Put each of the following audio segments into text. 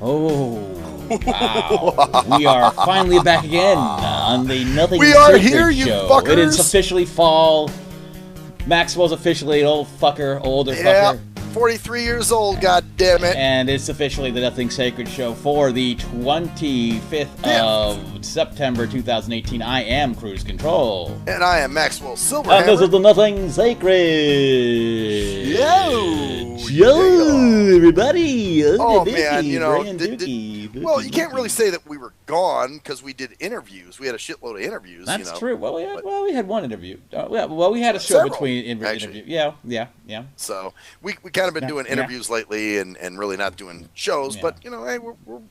Oh, wow. We are finally back again on the Nothing We are Sacred here, you show. fuckers. It is officially fall. Maxwell's officially an old fucker, older Yeah, fucker. 43 years old, god damn it. And it's officially the Nothing Sacred show for the 25th of September 2018. I am Cruise Control. And I am Maxwell And Silverhammer. this is the Nothing Sacred. Yo, everybody. Oh, man, you know, Dookie. well, you can't really say that we were gone because we did interviews. We had a shitload of interviews. That's you know, true. Well, we had one interview. We had a show Several, between actually. interviews. Yeah. So we kind of been doing interviews lately and really not doing shows. Yeah. But, you know, hey,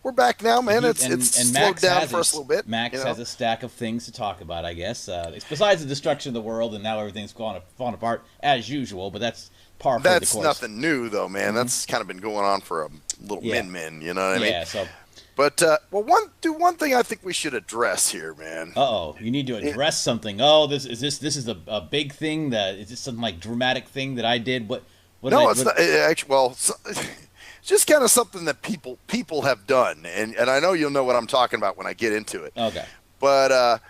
we're back now, man. It's slowed Max down has for us a little bit. Max you know? has a stack of things to talk about, I guess. Besides the destruction of the world and now everything's falling apart as usual, but that's par for the course. That's nothing new, though, man. Mm-hmm. That's kind of been going on for a little min, you know what I mean? Yeah, so... But, well, one thing I think we should address here, man. Uh-oh, you need to address something. Oh, this is a big thing? Is this some, like, dramatic thing that I did? No, it's not. Actually, well, it's just kind of something that people have done. And I know you'll know what I'm talking about when I get into it. Okay. But,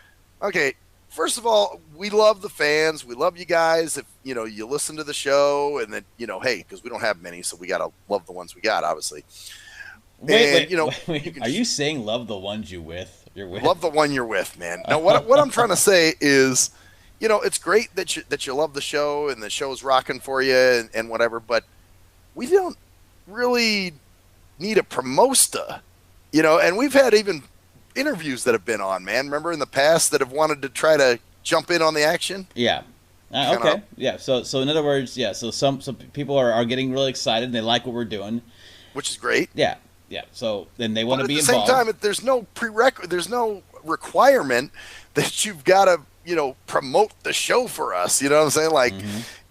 okay, first of all, we love the fans. We love you guys. If, you know, you listen to the show and then, you know, hey, because we don't have many, so we got to love the ones we got, obviously. Wait, you know, are you saying love the ones you're with? Love the one you're with, man. Now, what I'm trying to say is, you know, it's great that you love the show and the show's rocking for you and whatever, but we don't really need a promosta, you know. And we've had even interviews that have been on, man. Remember in the past that have wanted to try to jump in on the action? Yeah. Okay. Yeah. So in other words, yeah. So some people are getting really excited and they like what we're doing, which is great. Yeah. Yeah. So then they want to be At involved. the same time, there's no there's no requirement that you've got to, you know, promote the show for us. You know what I'm saying? Like,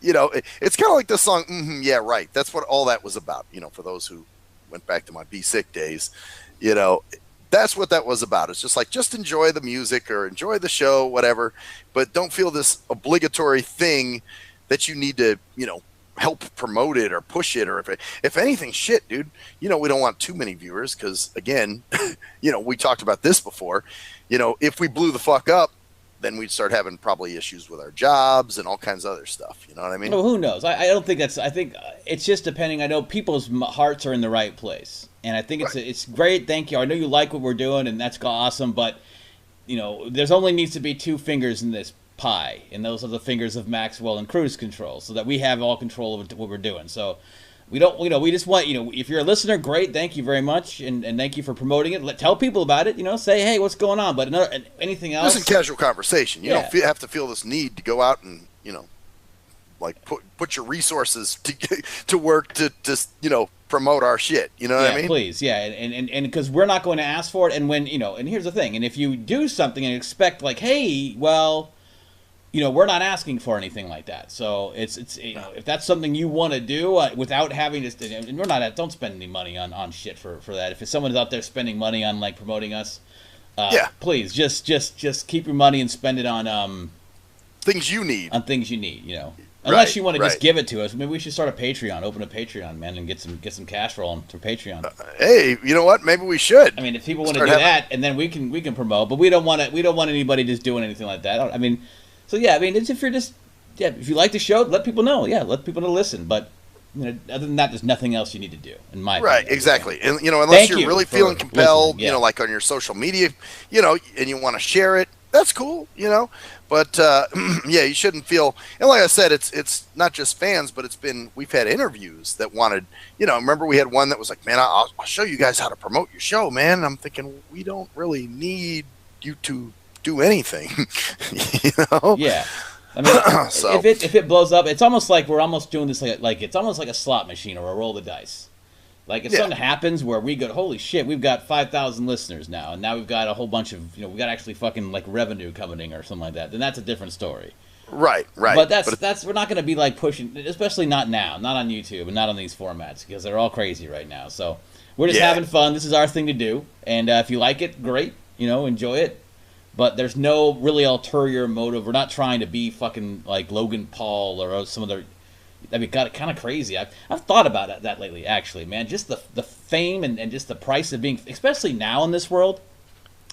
you know, it's kind of like the song, yeah, right. That's what all that was about. You know, for those who went back to my Be Sick days, you know, that's what that was about. It's just like, just enjoy the music or enjoy the show, whatever, but don't feel this obligatory thing that you need to, you know, help promote it or push it, or if anything, shit, dude, you know, we don't want too many viewers because, again, you know, we talked about this before, you know, if we blew the fuck up, then we'd start having probably issues with our jobs and all kinds of other stuff. You know what I mean? Well, who knows? I don't think I think it's just depending. I know people's hearts are in the right place, and I think it's great. Thank you. I know you like what we're doing, and that's awesome. But you know, there's only needs to be two fingers in this pie, and those are the fingers of Maxwell and Cruise Control, so that we have all control of what we're doing. So we don't, you know, we just want, you know, if you're a listener, great, thank you very much, and thank you for promoting it. Tell people about it, you know, say, hey, what's going on? But anything else, just in casual conversation. You don't have to feel this need to go out and, you know, like put your resources to work to you know, promote our shit. You know what I mean? Please, yeah, and because we're not going to ask for it, and when, you know, and here's the thing, and if you do something and expect like, hey, well, you know, we're not asking for anything like that. So it's you know, if that's something you want to do without having to, and we're not, don't spend any money on shit for that. If someone's out there spending money on like promoting us, please just keep your money and spend it on things you need. On things you need, you know. Unless you want to just give it to us, maybe we should start a Patreon, open a Patreon, man, and get some cash rolling through Patreon. Hey, you know what? Maybe we should. I mean, if people want to do that, and then we can promote, but we don't want anybody just doing anything like that. I mean. So yeah, I mean, if you like the show, let people know. Yeah, let people know to listen. But you know, other than that, there's nothing else you need to do. In my opinion. Exactly. And you know, unless you're really feeling compelled, you know, like on your social media, you know, and you want to share it, that's cool. You know, but yeah, you shouldn't feel. And like I said, it's not just fans, but we've had interviews that wanted. You know, remember we had one that was like, man, I'll show you guys how to promote your show, man. And I'm thinking, we don't really need you to do anything. You know? Yeah. I mean, so if it blows up, it's almost like we're almost doing this like it's almost like a slot machine or a roll the dice. Like if something happens where we go, holy shit, we've got 5,000 listeners now, and now we've got a whole bunch of, you know, we got actually fucking like revenue coming in or something like that. Then that's a different story. Right. But that's we're not going to be like pushing, especially not now, not on YouTube and not on these formats because they're all crazy right now. So we're just having fun. This is our thing to do, and if you like it, great. You know, enjoy it. But there's no really ulterior motive. We're not trying to be fucking like Logan Paul or some other, I mean, got kind of crazy. I've thought about that lately, actually, man. Just the fame and just the price of being, especially now in this world.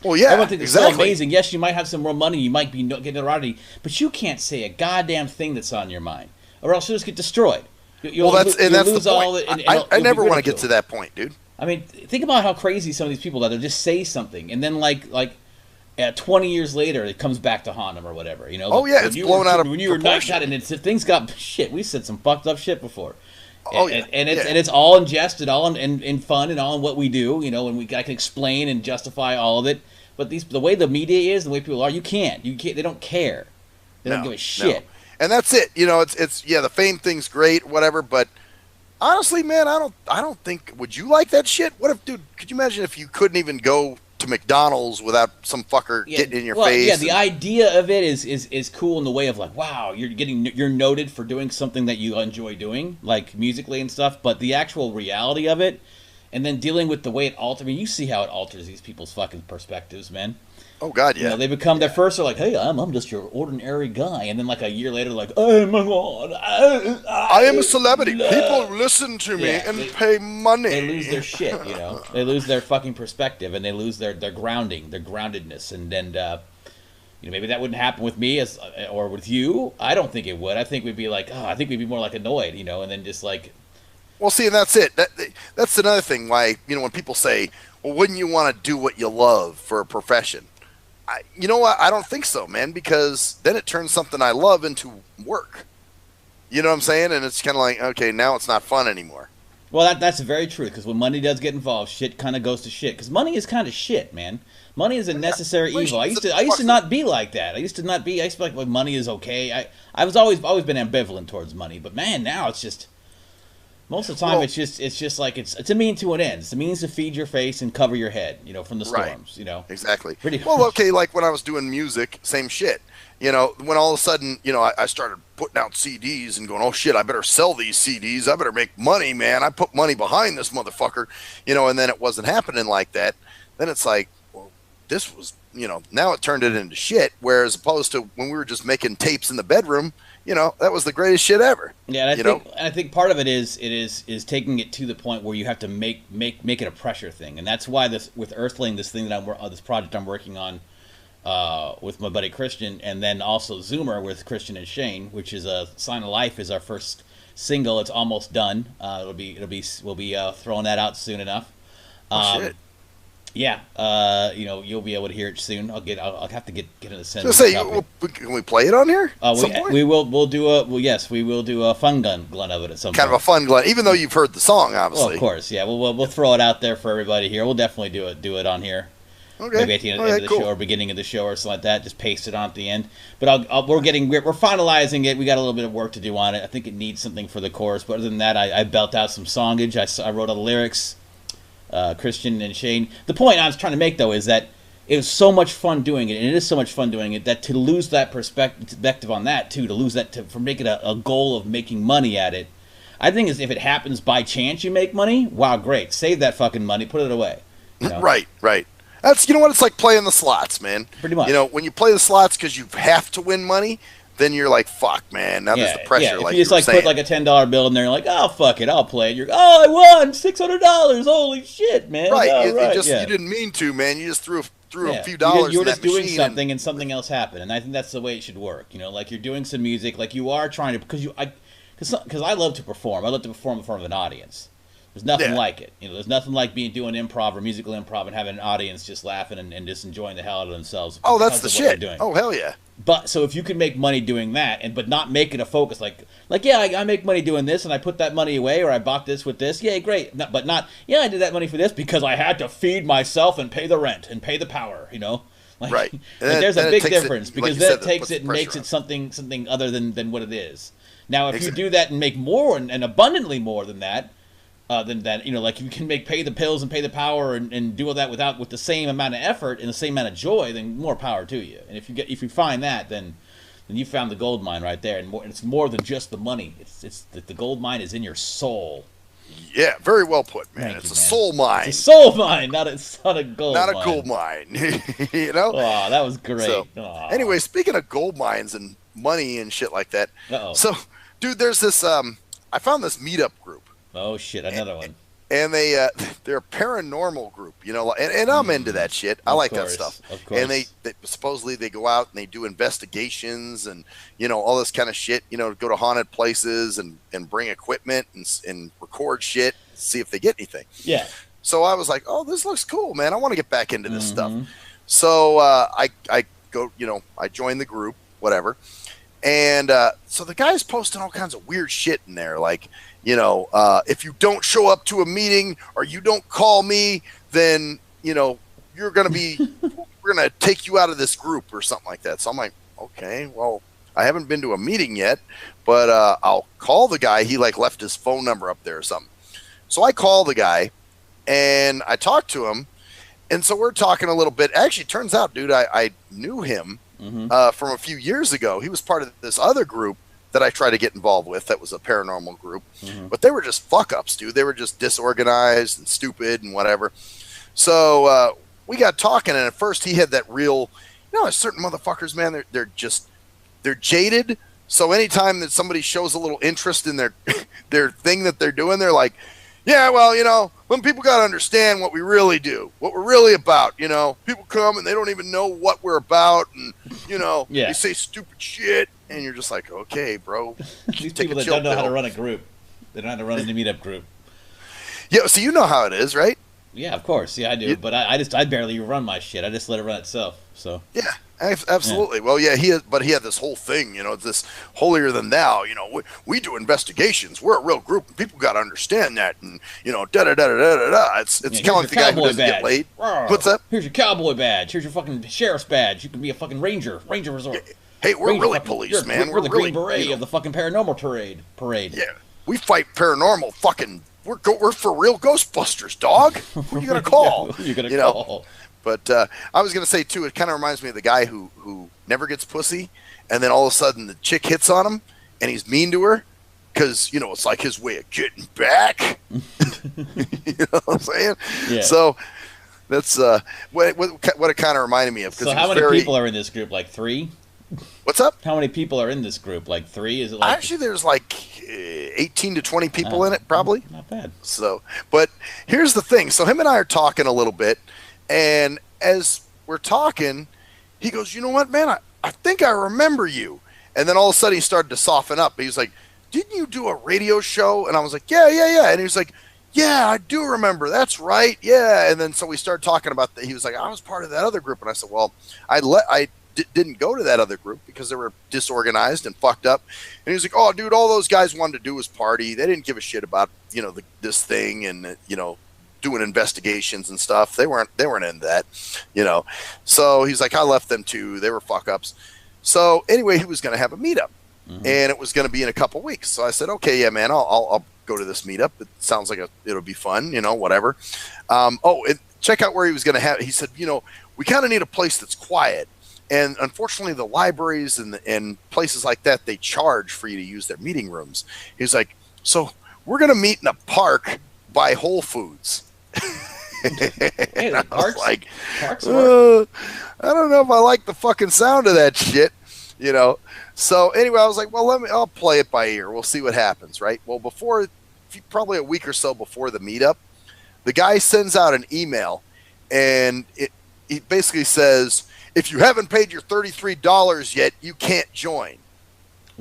Well, yeah, everyone thinks exactly. It's so amazing. Yes, you might have some more money, you might be getting notoriety, but you can't say a goddamn thing that's on your mind, or else you'll just get destroyed. Well, that's the point. I never want to get to that point, dude. I mean, think about how crazy some of these people that they'll just say something, and then like 20 years later, it comes back to haunt them or whatever. You know? Oh yeah, it's blown out of when you were nice at it, and things got shit. We said some fucked up shit before. Oh yeah, and it's all in jest, and all in fun, and all in what we do. You know, and I can explain and justify all of it. But the way the media is, the way people are, you can't. They don't care. They don't give a shit. No. And that's it. You know, it's the fame thing's great, whatever. But honestly, man, I don't think. Would you like that shit? What if, dude? Could you imagine if you couldn't even go to McDonald's without some fucker getting in your face? Yeah, the idea of it is cool in the way of like, wow, you're noted for doing something that you enjoy doing, like musically and stuff. But the actual reality of it, and then dealing with the way it alters. I mean, you see how it alters these people's fucking perspectives, man. Oh God, yeah. You know, they become their first. They're like, "Hey, I'm just your ordinary guy," and then like a year later, like, "Oh my God, I am a celebrity. People listen to me and pay money." They lose their shit, you know. They lose their fucking perspective, and they lose their grounding, their groundedness, and then you know, maybe that wouldn't happen with me or with you. I don't think it would. I think we'd be like, I think we'd be more like annoyed, you know, and then just like. Well, see, and that's it. That's another thing. Why, you know, when people say, "Well, wouldn't you want to do what you love for a profession?" You know what? I don't think so, man, because then it turns something I love into work. You know what I'm saying? And it's kind of like, okay, now it's not fun anymore. Well, that's very true, because when money does get involved, shit kind of goes to shit. Because money is kind of shit, man. Money is a necessary evil. I used to not be like that. I used to be like, well, money is okay. I was always been ambivalent towards money, but man, now it's just. Most of the time, it's just like it's a means to an end. It's a means to feed your face and cover your head, you know, from the storms. Right. You know, exactly. Well, okay, like when I was doing music, same shit. You know, when all of a sudden, you know, I started putting out CDs and going, oh shit, I better sell these CDs. I better make money, man. I put money behind this motherfucker, you know. And then it wasn't happening like that. Then it's like, well, this was, you know, now it turned it into shit. Whereas opposed to when we were just making tapes in the bedroom. You know, that was the greatest shit ever. Yeah, and I think part of it is taking it to the point where you have to make it a pressure thing, and that's why with Earthling, this project I'm working on with my buddy Christian, and then also Zoomer with Christian and Shane, which is a Sign of Life, is our first single. It's almost done. We'll be throwing that out soon enough. Shit. Yeah, you know, you'll be able to hear it soon. I'll have to get in the center. Can we play it on here? We will do a fun gun of it at some point. Kind of a fun gun, even though you've heard the song, obviously. Well, of course, yeah. We'll throw it out there for everybody here. We'll definitely do it on here. Okay. Maybe at the end of the show or beginning of the show or something like that. Just paste it on at the end. But we're finalizing it. We got a little bit of work to do on it. I think it needs something for the chorus. But other than that, I belt out some songage. I wrote all the lyrics. Christian and Shane. The point I was trying to make, though, is that it was so much fun doing it, and it is so much fun doing it, that to lose that perspective on that, too, to lose that, for make it a goal of making money at it, I think is if it happens by chance you make money, wow, great. Save that fucking money, put it away. You know? Right. That's, you know what, it's like playing the slots, man. Pretty much. You know, when you play the slots because you have to win money, then you're like, fuck, man. Now there's the pressure. Yeah. If like you just put like a $10 bill in there, and like, oh fuck it, I'll play it. You're, I won $600. Holy shit, man! Right. You didn't mean to, man. You just threw a few dollars. You're just doing something, and something else happened. And I think that's the way it should work. You know, like you're doing some music, like you are trying to, because I love to perform. I love to perform in front of an audience. There's nothing like it. You know, there's nothing like doing improv or musical improv and having an audience just laughing and just enjoying the hell out of themselves. Oh, that's the shit. Oh, hell yeah. But so if you can make money doing that, but not make it a focus, like yeah, I make money doing this, and I put that money away, or I bought this with this, yeah, great. But not, yeah, I did that money for this because I had to feed myself and pay the rent and pay the power. You know, like, right. Like there's a big difference because then it takes it and makes it something other than what it is. Now, if you do that and make more and abundantly more than that. You know, like you can pay the pills and pay the power and do all that with the same amount of effort and the same amount of joy, then more power to you. And if you find that, then you found the gold mine right there. And it's more than just the money. It's the gold mine is in your soul. Yeah, very well put, man. It's a soul mine. It's a soul mine, not a gold mine. Not a gold mine. You know? Oh, that was great. So, anyway, speaking of gold mines and money and shit like that. Uh-oh. So Dude, there's this. I found this meetup group. Oh shit, another one. And they're a paranormal group, you know, and I'm into that shit. I like that stuff. Of course. And they supposedly they go out and they do investigations and, you know, all this kind of shit, you know, go to haunted places and bring equipment and record shit, see if they get anything. Yeah. So I was like, oh, this looks cool, man. I want to get back into this stuff. So I go, you know, I joined the group, whatever. And so the guy's posting all kinds of weird shit in there, like, you know, if you don't show up to a meeting or you don't call me, then, you know, we're going to take you out of this group or something like that. So I'm like, okay, well, I haven't been to a meeting yet, but I'll call the guy. He like left his phone number up there or something. So I call the guy and I talked to him. And so we're talking a little bit. Actually, turns out, dude, I knew him from a few years ago. He was part of this other group that I tried to get involved with that was a paranormal group. But they were just fuck-ups, dude. They were just disorganized and stupid and whatever. So we got talking, and at first he had that real, you know, certain motherfuckers, man, they're jaded. So anytime that somebody shows a little interest in their thing that they're doing, they're like, yeah, well, you know, when people got to understand what we really do, what we're really about, you know, people come and they don't even know what we're about. And, you know, they say stupid shit. And you're just like, okay, bro. These people that don't know how to run a group. They don't know how to run a meetup group. Yeah, so you know how it is, right? Yeah, of course. Yeah, I do. But I barely run my shit. I just let it run itself. So yeah, absolutely. Yeah. Well, yeah, he had this whole thing, you know, this holier than thou. You know, we do investigations. We're a real group, and people got to understand that. And you know, da da da da da da. It's kind of like the guy who doesn't get laid. What's up? Here's your cowboy badge. Here's your fucking sheriff's badge. You can be a fucking ranger resort. Yeah. Hey, we're really police, man. We're the Green Beret of the fucking paranormal parade. Yeah, we fight paranormal fucking. We're for real Ghostbusters, dog. Who are you gonna call? Who are you gonna call? But I was gonna say too, it kind of reminds me of the guy who never gets pussy, and then all of a sudden the chick hits on him, and he's mean to her, because you know it's like his way of getting back. You know what I'm saying? Yeah. So that's what it kind of reminded me of. So how many people are in this group? Like 3? What's up? How many people are in this group? Like 3? Is it like actually there's like 18 to 20 people in it, probably. Not bad. So, but here's the thing. So him and I are talking a little bit, and as we're talking, he goes, "You know what, man? I think I remember you." And then all of a sudden he started to soften up. He was like, "Didn't you do a radio show?" And I was like, "Yeah." And he was like, "Yeah, I do remember. That's right. Yeah." And then so we started talking about that. He was like, "I was part of that other group." And I said, "Well, I didn't go to that other group because they were disorganized and fucked up." And he was like, "Oh, dude, all those guys wanted to do was party. They didn't give a shit about, you know, this thing and, you know, doing investigations and stuff. They weren't into that, you know." So he's like, "I left them too. They were fuck ups." So anyway, he was going to have a meetup, and it was going to be in a couple weeks. So I said, "Okay, yeah, man, I'll go to this meetup. It sounds like it'll be fun, you know, whatever." Check out where he was going to have. He said, "You know, we kind of need a place that's quiet. And unfortunately, the libraries and places like that, they charge for you to use their meeting rooms." He's like, "So we're going to meet in a park by Whole Foods." Hey, I was like, I don't know if I like the fucking sound of that shit, you know. So anyway, I was like, "Well, I'll play it by ear. We'll see what happens, right?" Well, probably a week or so before the meetup, the guy sends out an email, and he basically says, "If you haven't paid your $33 yet, you can't join."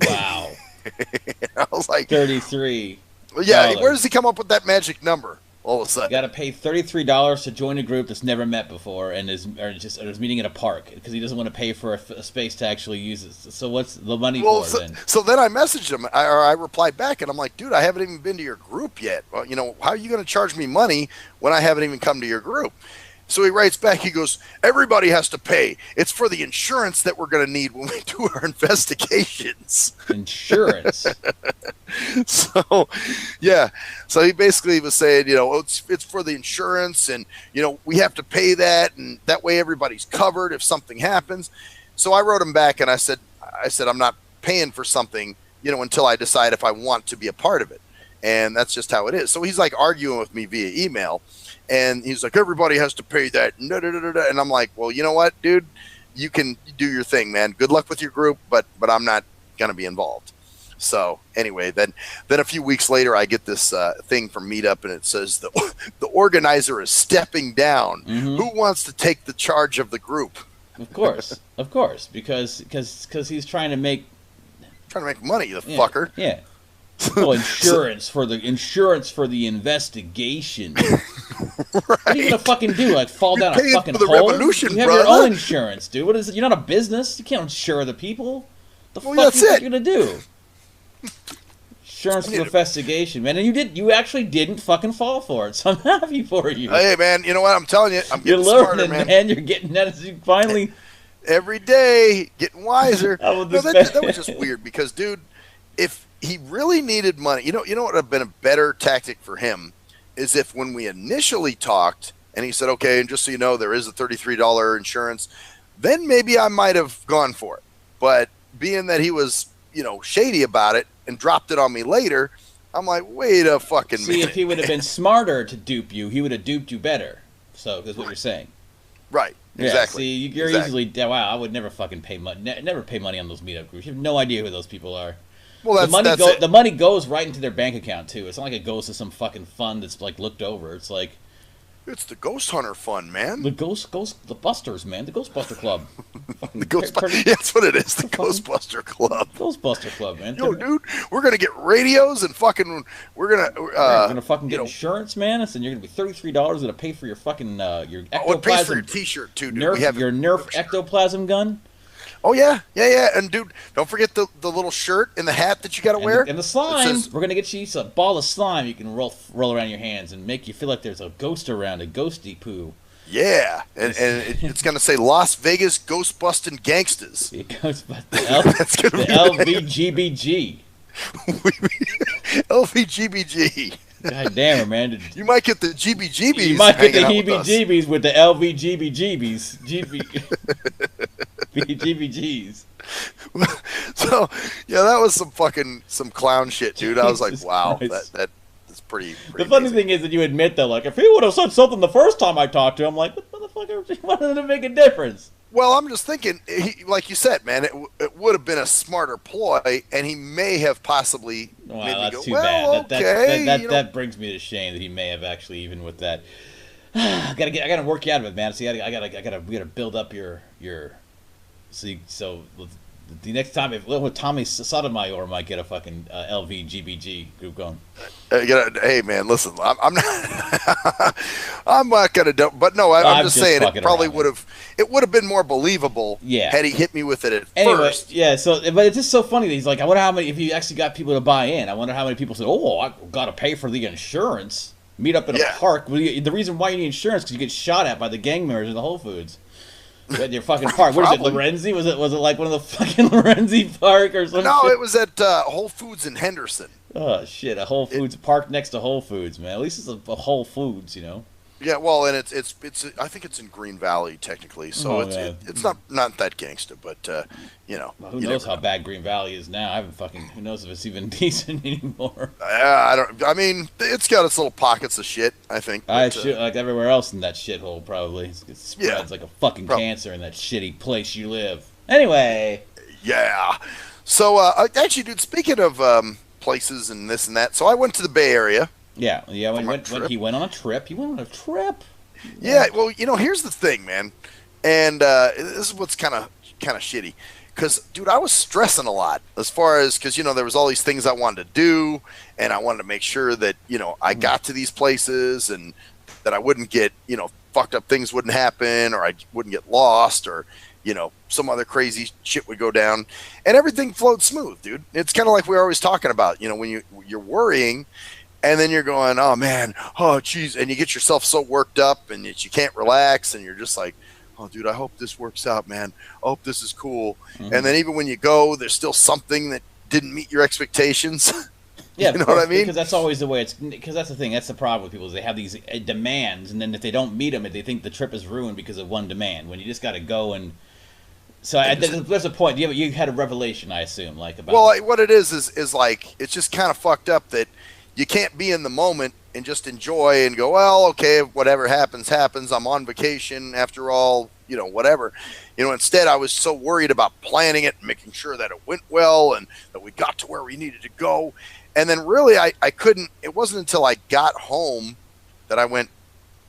Wow. I was like, 33. Yeah, where does he come up with that magic number all of a sudden? You got to pay $33 to join a group that's never met before and is meeting at a park because he doesn't want to pay for a space to actually use it. So what's the money for then? So then I messaged him, I replied back, and I'm like, "Dude, I haven't even been to your group yet. Well, you know, how are you going to charge me money when I haven't even come to your group?" So he writes back, he goes, "Everybody has to pay. It's for the insurance that we're going to need when we do our investigations." Insurance? So, yeah. So he basically was saying, you know, it's for the insurance, and, you know, we have to pay that, and that way everybody's covered if something happens. So I wrote him back, and I said, "I'm not paying for something, you know, until I decide if I want to be a part of it." And that's just how it is. So he's like arguing with me via email. And he's like, "Everybody has to pay that." And I'm like, "Well, you know what, dude? You can do your thing, man. Good luck with your group, but I'm not going to be involved." So anyway, then a few weeks later, I get this thing from Meetup, and it says the organizer is stepping down. Who wants to take the charge of the group? Of course, because he's trying to make money, the fucker. Yeah. Well, insurance for the investigation. Right. What are you gonna fucking do? Like fall down a fucking hole? Revolution, you have brother. your own insurance, dude. What is it? You're not a business. You can't insure the people. The fuck that's are it. you gonna do? Insurance for the investigation, man. And you actually didn't fucking fall for it. So I'm happy for you. Hey, man, you know what? I'm telling you, You're learning, man. You're getting that. You finally every day getting wiser. That was just weird because, dude, if he really needed money, you know what would have been a better tactic for him is if when we initially talked and he said, okay, and just so you know, there is a $33 insurance, then maybe I might have gone for it. But being that he was, shady about it and dropped it on me later, I'm like, wait a fucking minute. See, if he would have been smarter to dupe you, he would have duped you better. So that's what you're saying. Right. Exactly. See, you're easily, wow, I would never fucking pay money. Never pay money on those meetup groups. You have no idea who those people are. Well, the money goes right into their bank account too. It's not like it goes to some fucking fund that's like looked over. It's like it's the Ghost Hunter Fund, man. The the Busters, man. The Ghostbuster Club. That's what it is. The Ghostbuster Club. Ghostbuster Club, man. Yo, dude, we're gonna get radios and fucking. We're gonna fucking get insurance, man. And you're gonna be $33 to pay for your fucking your ectoplasm. It pays for your T-shirt too, dude. Your Nerf ectoplasm gun. Oh yeah, and dude, don't forget the little shirt and the hat that you got to wear. And the slime. We're gonna get you a ball of slime you can roll around your hands and make you feel like there's a ghost around, a ghosty poo. Yeah, and it's gonna say Las Vegas Ghost Bustin' Gangsters. That's gonna be the LVGBG. LVGBG. God damn it, man! You might get the GBGBs. You might get the heebie-jeebies with the LVGBGBs. GBGs. So yeah, that was some clown shit, dude. I was like, wow, that's pretty the funny thing is that you admit that, like, if he would have said something the first time I talked to him, like, what motherfucker wanted to make a difference? Well, I'm just thinking, like you said, man, it would have been a smarter ploy, and he may have possibly. Wow, that's too bad. That brings me to shame that he may have actually, even with that. I gotta work you out of it, man. See, we gotta build up your. So the next time, if Tommy Sotomayor might get a fucking LVGBG group going. Hey man, listen, I'm not. I'm not gonna do, but no, I'm just saying it probably would have. It would have been more believable. Yeah. Had he hit me with it at first. Yeah. So, but it's just so funny that he's like, I wonder how many. If he actually got people to buy in, I wonder how many people said, "Oh, I got to pay for the insurance." Meet up in a park. The reason why you need insurance because you get shot at by the gang members in the Whole Foods. At your fucking park. What is it, Lorenzi? Was it like one of the fucking Lorenzi Park or something? No, it was at Whole Foods in Henderson. Oh shit! A Whole Foods park next to Whole Foods, man. At least it's a Whole Foods, you know. Yeah, well, and it's I think it's in Green Valley technically, so it's not that gangsta, but Well, who knows how bad Green Valley is now? I haven't fucking. Who knows if it's even decent anymore? I mean, it's got its little pockets of shit. I think. Like everywhere else in that shithole, probably it spreads like a fucking cancer in that shitty place you live. Anyway. Yeah. So actually, dude, speaking of places and this and that, so I went to the Bay Area. Yeah. When he went on a trip. He went on a trip. Yeah. Well, here's the thing, man, and this is what's kind of shitty, because, dude, I was stressing a lot as far as because there was all these things I wanted to do, and I wanted to make sure that I got to these places and that I wouldn't get fucked up things wouldn't happen, or I wouldn't get lost, or some other crazy shit would go down, and everything flowed smooth, dude. It's kind of like we're always talking about, when you're worrying. And then you're going, oh, man, oh, geez. And you get yourself so worked up and you can't relax. And you're just like, oh, dude, I hope this works out, man. I hope this is cool. Mm-hmm. And then even when you go, there's still something that didn't meet your expectations. Yeah, you know what I mean? Because that's always the way it's – because that's the thing. That's the problem with people is they have these demands. And then if they don't meet them, they think the trip is ruined because of one demand when you just got to go and – So there's a point. You had a revelation, I assume, like about. Well, what it is like it's just kind of fucked up that you can't be in the moment and just enjoy and go, well, okay, whatever happens, happens. I'm on vacation after all, whatever. Instead, I was so worried about planning it and making sure that it went well and that we got to where we needed to go. And then really, I couldn't, it wasn't until I got home that I went,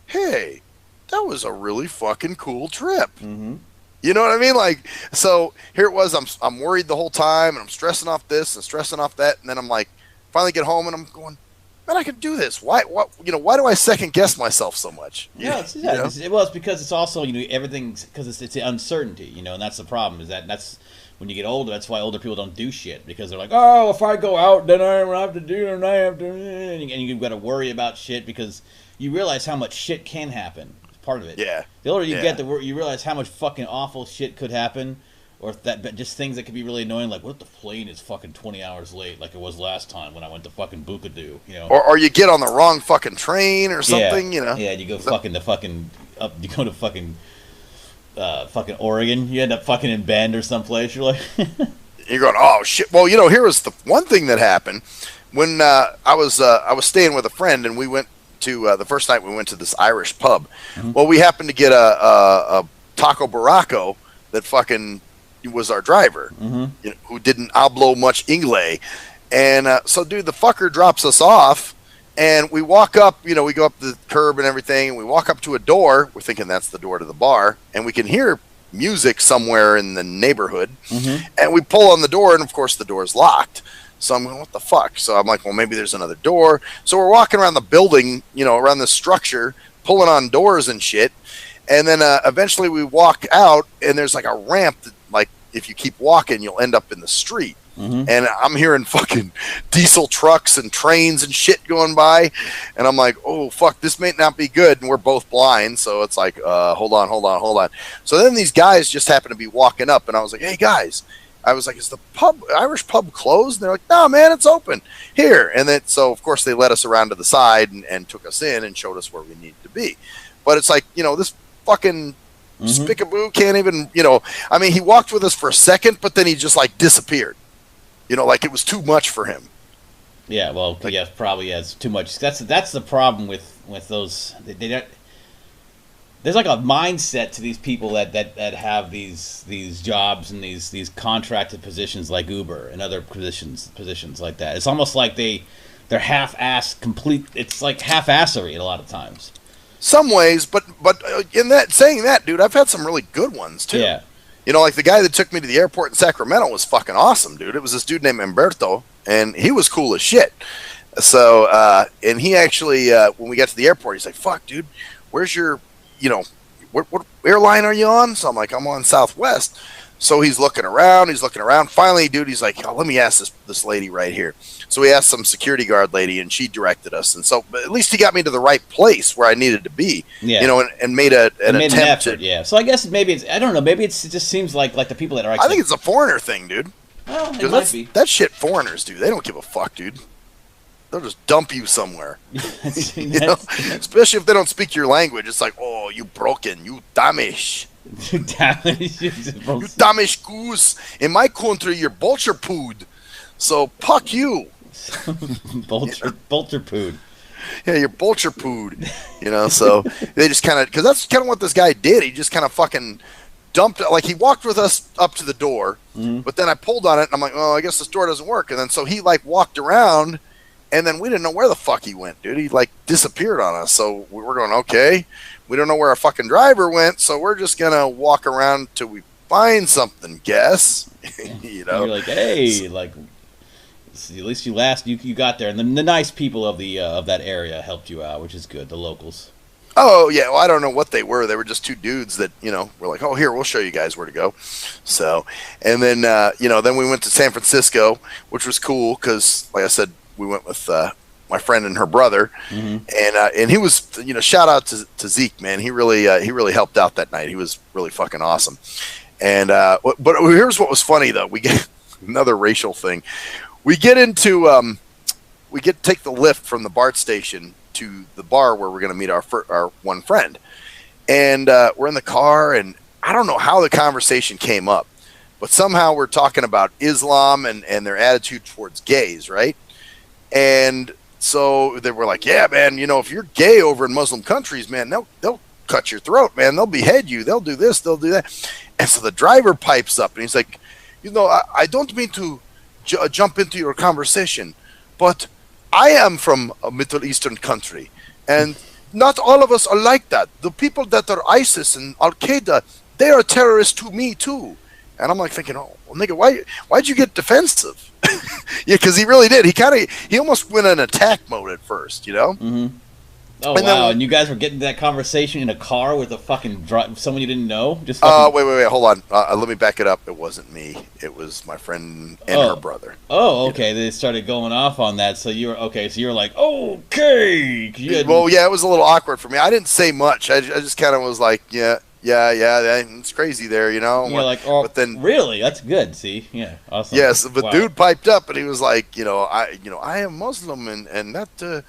hey, that was a really fucking cool trip. Mm-hmm. You know what I mean? Like, so here it was, I'm worried the whole time and I'm stressing off this and stressing off that. And then I'm like, finally get home and I'm going, man, I can do this. Why do I second guess myself so much? It's because it's also, everything's, because it's the uncertainty, and that's the problem, is that's when you get older, that's why older people don't do shit, because they're like, oh, if I go out, then I don't have to do it, and I have to, and you've got to worry about shit, because you realize how much shit can happen. It's part of it. Yeah. The older you get, you realize how much fucking awful shit could happen. Or but just things that could be really annoying, like what if the plane is fucking 20 hours late, like it was last time when I went to fucking Bukadu, Or you get on the wrong fucking train or something, Yeah, you go fucking up, you go to fucking Oregon, you end up fucking in Bend or someplace. You're like, you're going, oh shit. Well, here was the one thing that happened when I was staying with a friend and we went to the first night we went to this Irish pub. Mm-hmm. Well, we happened to get a taco barraco that fucking was our driver, mm-hmm. Who didn't hablo much Inglés. And so, dude, the fucker drops us off, and we walk up, we go up the curb and everything, and we walk up to a door. We're thinking that's the door to the bar, and we can hear music somewhere in the neighborhood. Mm-hmm. And we pull on the door, and of course the door's locked. So I'm going, what the fuck? So I'm like, well, maybe there's another door. So we're walking around the building, around the structure, pulling on doors and shit. And then eventually we walk out, and there's like a ramp that, like, if you keep walking, you'll end up in the street. Mm-hmm. And I'm hearing fucking diesel trucks and trains and shit going by. And I'm like, oh, fuck, this may not be good. And we're both blind. So it's like, hold on. So then these guys just happen to be walking up. And I was like, hey, guys. I was like, is the Irish pub closed? And they're like, no, man, it's open. Here. And then, so, of course, they led us around to the side and took us in and showed us where we needed to be. But it's like, this fucking... Mm-hmm. Spickaboo can't even, I mean, he walked with us for a second, but then he just like disappeared. Like it was too much for him. Yeah, well, yeah, probably it's too much. That's the problem with those. They don't, there's like a mindset to these people that have these jobs and these contracted positions like Uber and other positions like that. It's almost like they're half-ass complete. It's like half-assery a lot of times. Some ways, but in that saying that, dude, I've had some really good ones too. Yeah. Like the guy that took me to the airport in Sacramento was fucking awesome, dude. It was this dude named Humberto, and he was cool as shit. So, and he actually, when we got to the airport, he's like, fuck, dude, where's your, what airline are you on? So I'm like, I'm on Southwest. So he's looking around. Finally, dude, he's like, oh, let me ask this lady right here. So we asked some security guard lady, and she directed us. And so at least he got me to the right place where I needed to be. Yeah. And made an attempt. Yeah. So I guess maybe it's, I don't know, maybe it just seems like the people that are actually... I think it's a foiner thing, dude. Well, it might be. That shit foreigners do. They don't give a fuck, dude. They'll just dump you somewhere. Especially if they don't speak your language. It's like, oh, you broken, you damaged. You damaged goose. In my country, you're vulture pooed. So, fuck you. Vulture pooed. Yeah, you're vulture pooed. So they just kind of, because that's kind of what this guy did. He just kind of fucking dumped it. Like, he walked with us up to the door, mm-hmm. but then I pulled on it, and I'm like, oh, I guess this door doesn't work. And then so he, like, walked around, and then we didn't know where the fuck he went, dude. He, like, disappeared on us. So we were going, okay. We don't know where our fucking driver went, so we're just going to walk around till we find something, guess. You're like, hey, like, at least you got there. And the nice people of that area helped you out, which is good, the locals. Oh, yeah, well, I don't know what they were. They were just two dudes that, were like, oh, here, we'll show you guys where to go. So, and then, then we went to San Francisco, which was cool because, like I said, we went with my friend and her brother, mm-hmm. and he was, shout out to Zeke, man. He really helped out that night. He was really fucking awesome. And but here's what was funny though. We get another racial thing. We get into take the lift from the BART station to the bar where we're going to meet our one friend, and we're in the car, and I don't know how the conversation came up, but somehow we're talking about Islam and their attitude towards gays, right? And So they were like, yeah, man, if you're gay over in Muslim countries, man, they'll cut your throat, man. They'll behead you. They'll do this. They'll do that. And so the driver pipes up and he's like, I don't mean to jump into your conversation, but I am from a Middle Eastern country, and not all of us are like that. The people that are ISIS and Al Qaeda, they are terrorists to me too. And I'm like thinking, oh, well, nigga, why'd you get defensive? Yeah, because he really did. He almost went in attack mode at first, Mm-hmm. Oh, and wow. And you guys were getting that conversation in a car with a fucking someone you didn't know? Just wait, hold on. Let me back it up. It wasn't me. It was my friend and her brother. Oh, okay. They started going off on that. So you were like, okay. Well, yeah, it was a little awkward for me. I didn't say much. I just kind of was like, yeah, it's crazy there, You're like, oh, but then really? That's good. See, yeah, awesome. Yes, but dude piped up and he was like, I am Muslim and that,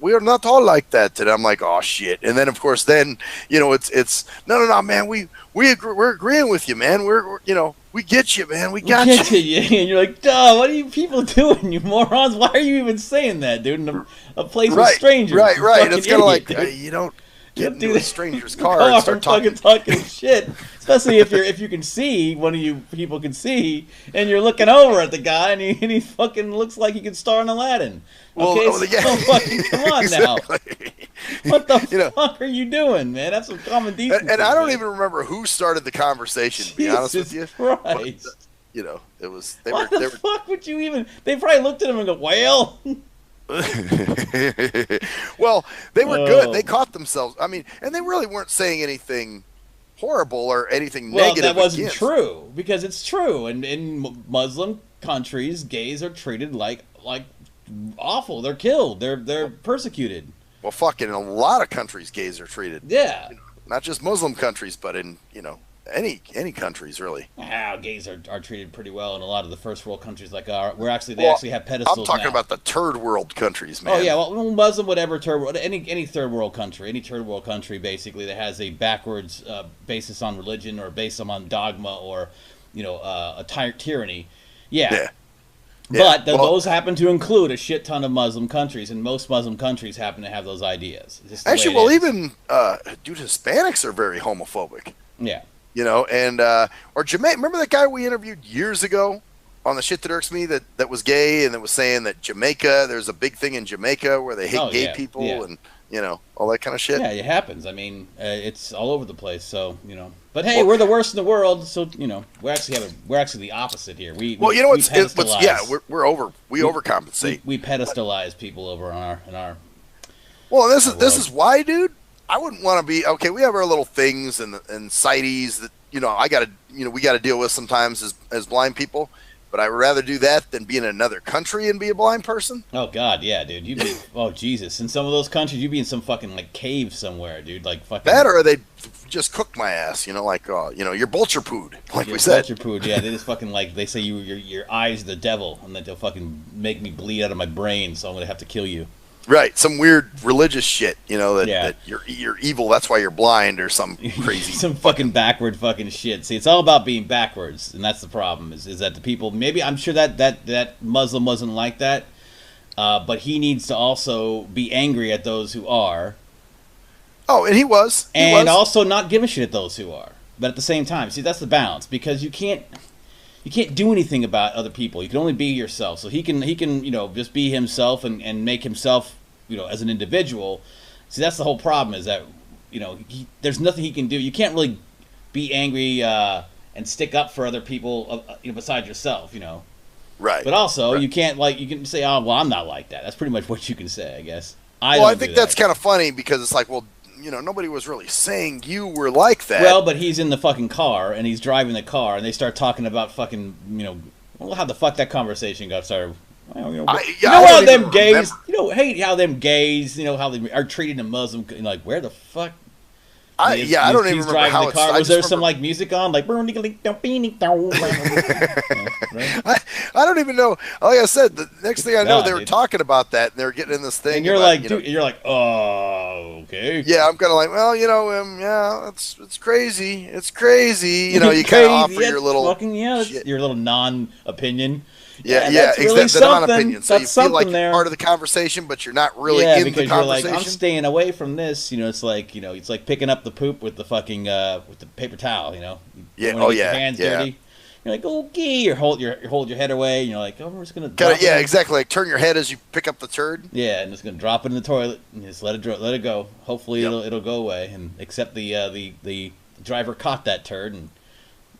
we are not all like that. And I'm like, oh shit. And then of course, it's no, man, we're agreeing with you, man. We get you, man. We got you. Yeah. And you're like, duh, what are you people doing, you morons? Why are you even saying that, dude? In a place with strangers. Right. It's kind of like, you don't. Get into a stranger's car and start talking shit. Especially if you can see, one of you people can see, and you're looking over at the guy, and he fucking looks like he could star in Aladdin. Okay, fucking come on exactly. Now. What the fuck are you doing, man? Have some common decency. And I don't even remember who started the conversation. To be honest with you, Christ. But, it was. Why the fuck would you even? They probably looked at him and go, well. Well, they were good. They caught themselves. I mean, and they really weren't saying anything horrible or anything negative. Well, that wasn't true, because it's true. And in Muslim countries, gays are treated like awful. They're killed. They're persecuted. Well, fucking in a lot of countries, gays are treated. Yeah. Not just Muslim countries, but in any countries really. Gays are treated pretty well in a lot of the first world countries like ours. They actually have pedestals. I'm talking about the third world countries, man. Oh yeah, well, Muslim, whatever, third world, any third world country basically that has a backwards basis on religion or based on dogma or a tyranny. Yeah. But those happen to include a shit ton of Muslim countries, and most Muslim countries happen to have those ideas. Actually, even dude, Hispanics are very homophobic. Yeah. Or Jamaica. Remember that guy we interviewed years ago on the Shit That Irks Me that was gay and that was saying that Jamaica, there's a big thing in Jamaica where they hate gay people and all that kind of shit. Yeah, it happens. I mean, it's all over the place. So but hey, we're the worst in the world. So we're actually the opposite here. We overcompensate. We pedestalize people over in our. Well, this is why, dude. I wouldn't want to be okay. We have our little things and CITES that we got to deal with sometimes as blind people. But I'd rather do that than be in another country and be a blind person. Oh God, yeah, dude. You'd be Jesus. In some of those countries, you'd be in some fucking cave somewhere, dude. Like fucking. That or they just cook my ass. You're vulture pooed, like we said. Vulture pooed, yeah. They just fucking they say your eyes the devil, and that they'll fucking make me bleed out of my brain, so I'm gonna have to kill you. Right, some weird religious shit, that you're evil. That's why you're blind, or some crazy, some fucking backward fucking shit. See, it's all about being backwards, and that's the problem. Is that the people? Maybe I'm sure that Muslim wasn't like that, but he needs to also be angry at those who are. Oh, and he was, also not give a shit at those who are. But at the same time, see, that's the balance, because you can't do anything about other people. You can only be yourself. So he can just be himself and make himself as an individual. See, that's the whole problem, is that there's nothing he can do. You can't really be angry and stick up for other people besides yourself. Right. But also you can't you can say, oh well, I'm not like that. That's pretty much what you can say, I guess. I think that's kind of funny, because it's like, well, nobody was really saying you were like that. Well, but he's in the fucking car, and he's driving the car, and they start talking about fucking, how the fuck that conversation got started. How them gays, hate how them gays, how they are treating a Muslim, where the fuck? I don't even remember how the car. Was there some music on, I don't even know. Like I said, the next thing I know, they were talking about that, and they were getting in this thing. And you're you're like, oh, okay. Yeah, I'm kind of like, well, it's crazy. It's crazy. You kind of offer your little your little non-opinion. Yeah, that's really exactly. That amount of something. opinion. So That's you feel like something you're there. part of the conversation, but you're not really Yeah, in because the you're like, conversation. I'm staying away from this. It's like, it's like picking up the poop with the fucking with the paper towel. You Yeah. don't Oh want to get yeah. your hands Yeah. dirty. You're like, okay, you hold your head away, and you're like, oh, we're just gonna Kinda, drop yeah, it. exactly. Like turn your head as you pick up the turd. Yeah, and just gonna drop it in the toilet and just let it go. Hopefully, Yep. it'll go away. And except the driver caught that turd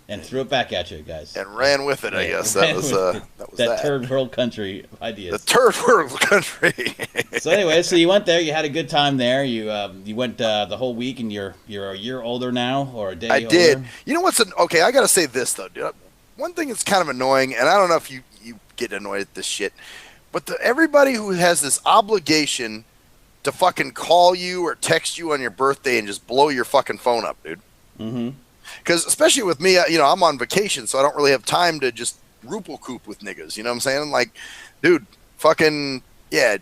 and threw it back at you guys. And ran with it. I guess that was that. Third world country ideas. The third world country. So anyway, so you went there. You had a good time there. You went the whole week, and you're a year older now, or a day. I older. did. You know what's okay? I gotta say this though, dude. One thing that's kind of annoying, and I don't know if you get annoyed at this shit, but everybody who has this obligation to fucking call you or text you on your birthday and just blow your fucking phone up, dude. Mm-hmm. Because especially with me, I'm on vacation, so I don't really have time to just roople coop with niggas. You know what I'm saying? Like, dude, fucking yeah,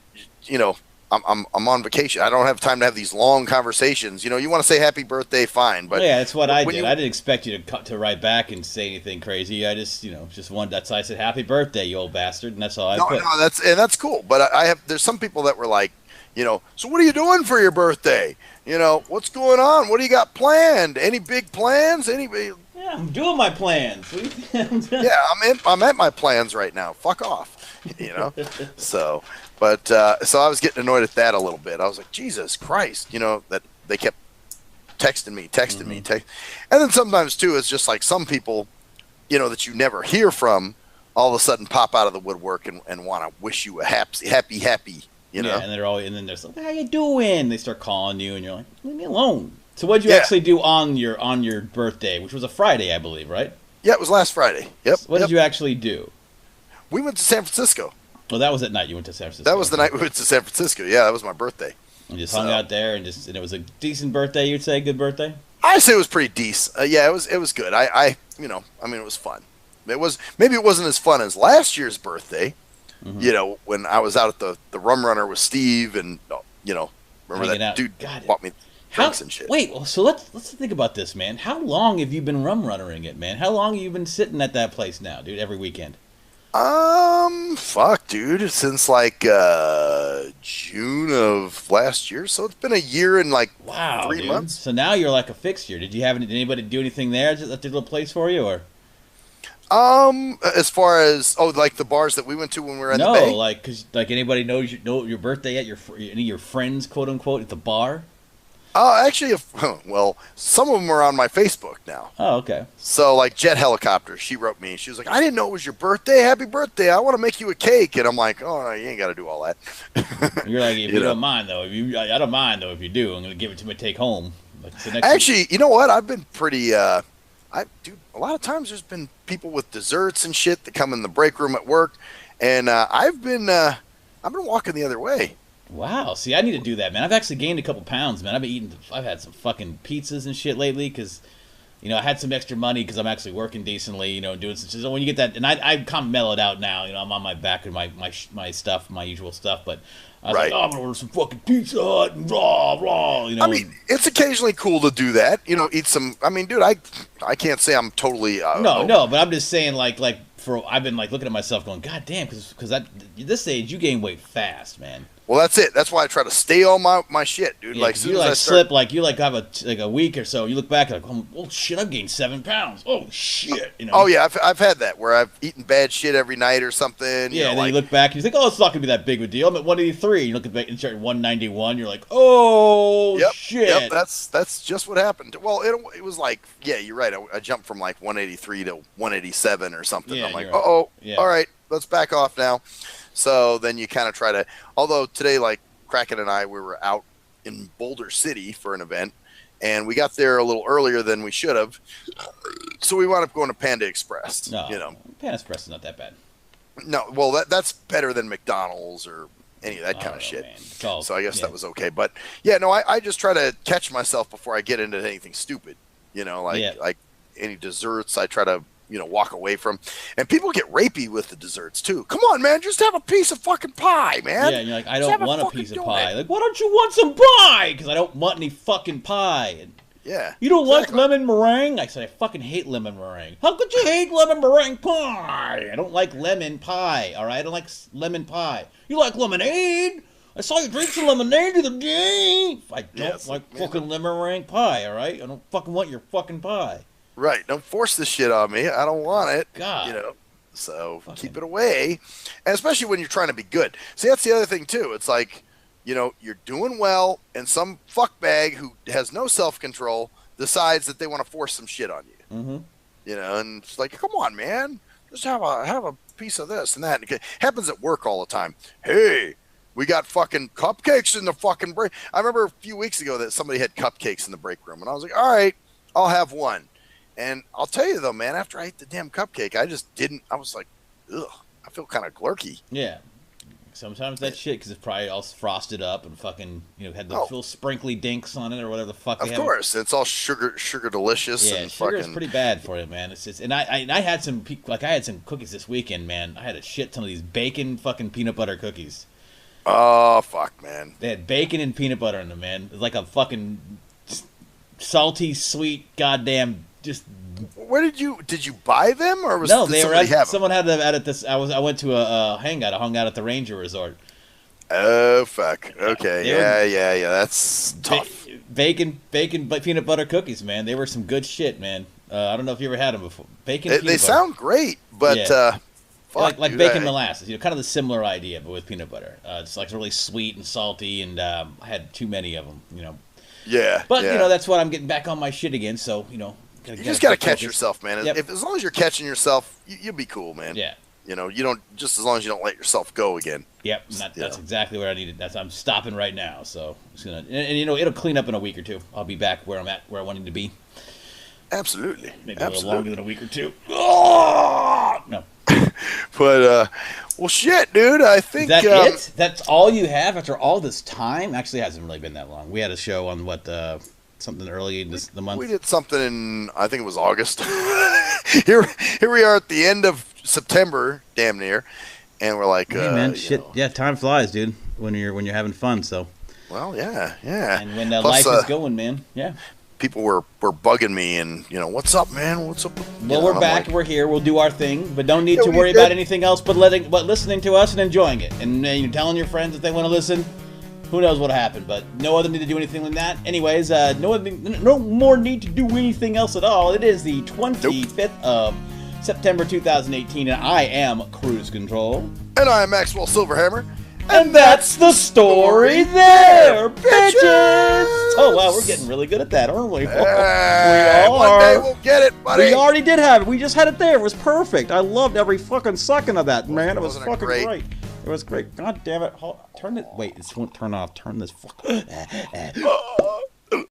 I'm on vacation. I don't have time to have these long conversations. You want to say happy birthday, fine. But yeah, that's what I did. I didn't expect you to write back and say anything crazy. I just wanted. That's why I said happy birthday, you old bastard, and that's all I put. No, that's cool. But there's some people that were like, so what are you doing for your birthday? What's going on? What do you got planned? Any big plans? Yeah, I'm doing my plans. Yeah, I'm at my plans right now. Fuck off. So. But so I was getting annoyed at that a little bit. I was like, Jesus Christ, that they kept texting me. And then sometimes, too, it's just like some people, that you never hear from all of a sudden pop out of the woodwork and want to wish you a happy, Yeah, and then there's like, how you doing? They start calling you, and you're like, leave me alone. So what did you actually do on your birthday, which was a Friday, I believe, right? Yeah, it was last Friday. Yep. So what did you actually do? We went to San Francisco. Well, that was at night. You went to San Francisco. That was the night we went to San Francisco. Yeah, that was my birthday. And just hung out there, and it was a decent birthday. You'd say good birthday. I say it was pretty decent. Yeah, it was good. it was fun. Maybe it wasn't as fun as last year's birthday. Mm-hmm. When I was out at the Rum Runner with Steve, and remember hanging that out. dude God, bought me drinks and shit. Wait, so let's think about this, man. How long have you been rum runnering it, man? How long have you been sitting at that place now, dude? Every weekend. Fuck, dude. Since like June of last year, so it's been a year and like 3 months. So now you're like a fixture. Did anybody do anything there at the little place for you, or? As far as like the bars that we went to when we were in the Bay. No, because anybody know your birthday at any of your friends, quote unquote, at the bar. Actually, some of them are on my Facebook now. Oh, okay. So, like Jet Helicopter, she wrote me. She was like, "I didn't know it was your birthday. Happy birthday! I want to make you a cake." And I'm like, "Oh, you ain't got to do all that." You're like, if you don't mind though, I don't mind though if you do. I'm gonna give it to me take home. Actually, you know what? I've been pretty. A lot of times there's been people with desserts and shit that come in the break room at work, and I've been walking the other way. Wow. See, I need to do that, man. I've actually gained a couple pounds, man. I've had some fucking pizzas and shit lately because, I had some extra money because I'm actually working decently, doing some. So when you get that, and I kind of mellowed out now, I'm on my back and my stuff, my usual stuff, but I was like, I'm gonna order some fucking Pizza Hut and raw. I mean, it's occasionally cool to do that, eat some. I mean, dude, I can't say I'm totally. No, but I'm just saying, I've been looking at myself going, God damn, because at this age you gain weight fast, man. Well, that's it. That's why I try to stay on my shit, dude. Yeah, like, soon you as I slip, you have a week or so. You look back like, oh shit, I've gained 7 pounds. Oh shit, Oh yeah, I've had that where I've eaten bad shit every night or something. Yeah, and then you look back and you think, oh, it's not gonna be that big of a deal. I'm at 183. You look at and start at 191. You're like, oh shit. Yep, that's just what happened. Well, it was like, yeah, you're right. I jumped from like 183 to 187 or something. Yeah, I'm like, all right, let's back off now. So then you kind of try to. Although today, like Kraken and I, we were out in Boulder City for an event, and we got there a little earlier than we should have. So we wound up going to Panda Express. No, Panda Express is not that bad. No, well, that's better than McDonald's or any of that kind of shit. So I guess that was okay. But yeah, no, I just try to catch myself before I get into anything stupid. Like any desserts, I try to walk away from. And people get rapey with the desserts too. Come on, man, just have a piece of fucking pie, man. Yeah, and you're like, I don't want a piece of pie. Like, why don't you want some pie? Because I don't want any fucking pie. And Yeah. You don't exactly. like lemon meringue? I said, I fucking hate lemon meringue. How could you hate lemon meringue pie? I don't like lemon pie, all right? I don't like lemon pie. You like lemonade? I saw you drink some lemonade the other day. I don't like fucking lemon meringue pie, all right? I don't fucking want your fucking pie. Right. Don't force this shit on me. I don't want it. God. You know, so keep it away. And especially when you're trying to be good. See, that's the other thing, too. It's like, you know, you're doing well, and some fuckbag who has no self-control decides that they want to force some shit on you. Mm-hmm. You know, and it's like, come on, man. Just have a piece of this and that. It happens at work all the time. Hey, we got fucking cupcakes in the fucking break. I remember a few weeks ago that somebody had cupcakes in the break room, and I was like, all right, I'll have one. And I'll tell you, though, man, after I ate the damn cupcake, I just didn't. I was like, ugh, I feel kind of glurky. Yeah. Sometimes that shit, because it's probably all frosted up and fucking, you know, had the little sprinkly dinks on it or whatever the fuck. Of course, it's all sugar delicious. Yeah, and sugar fucking... is pretty bad for you, man. It's just, and I had some cookies this weekend, man. I had a shit ton of these bacon fucking peanut butter cookies. Oh fuck, man! They had bacon and peanut butter in them, man. It was like a fucking salty, sweet, goddamn just. Where did you buy them, or was no? They were at, someone had them at this. I went to a hangout. I hung out at the Ranger Resort. Oh fuck! Okay, yeah. That's tough. Bacon, peanut butter cookies, man. They were some good shit, man. I don't know if you ever had them before. Bacon. They sound great, but fuck, like bacon molasses. You know, kind of the similar idea, but with peanut butter. It's like really sweet and salty, and I had too many of them. You know. Yeah. But you know, that's what I'm getting back on my shit again. So you know. You just gotta catch yourself, man. Yep. As long as you're catching yourself, you'll be cool, man. Yeah. You know, you don't just as long as you don't let yourself go again. Yep. That's exactly what I needed. I'm stopping right now. So I'm just gonna, and you know, it'll clean up in a week or two. I'll be back where I'm at, where I wanted to be. Absolutely. Maybe a little longer than a week or two. Oh! No. But well, shit, dude. I think is that it. That's all you have after all this time. Actually, it hasn't really been that long. We had a show on something early in the month. We did something in, I think it was August. here we are at the end of September, damn near, and we're like, hey, man, shit, yeah, time flies, dude. When you're having fun, so. Well, yeah. And when life is going, man, yeah. People were bugging me, and you know, what's up, man? What's up? Well, we're back. Like, we're here. We'll do our thing, but don't need to worry about anything else but listening to us and enjoying it, and you're telling your friends if they want to listen. Who knows what'll happen, but no other need to do anything than that. Anyways, no more need to do anything else at all. It is the 25th of September 2018, and I am Cruise Control. And I am Maxwell Silverhammer. And that's the story there, bitches! Oh, wow, we're getting really good at that, aren't we? We are. One day we'll get it, buddy. We already did have it. We just had it there. It was perfect. I loved every fucking second of that, man. It was fucking great. It was great. God damn it. Turn it. Wait, this won't turn off. Turn this fuck.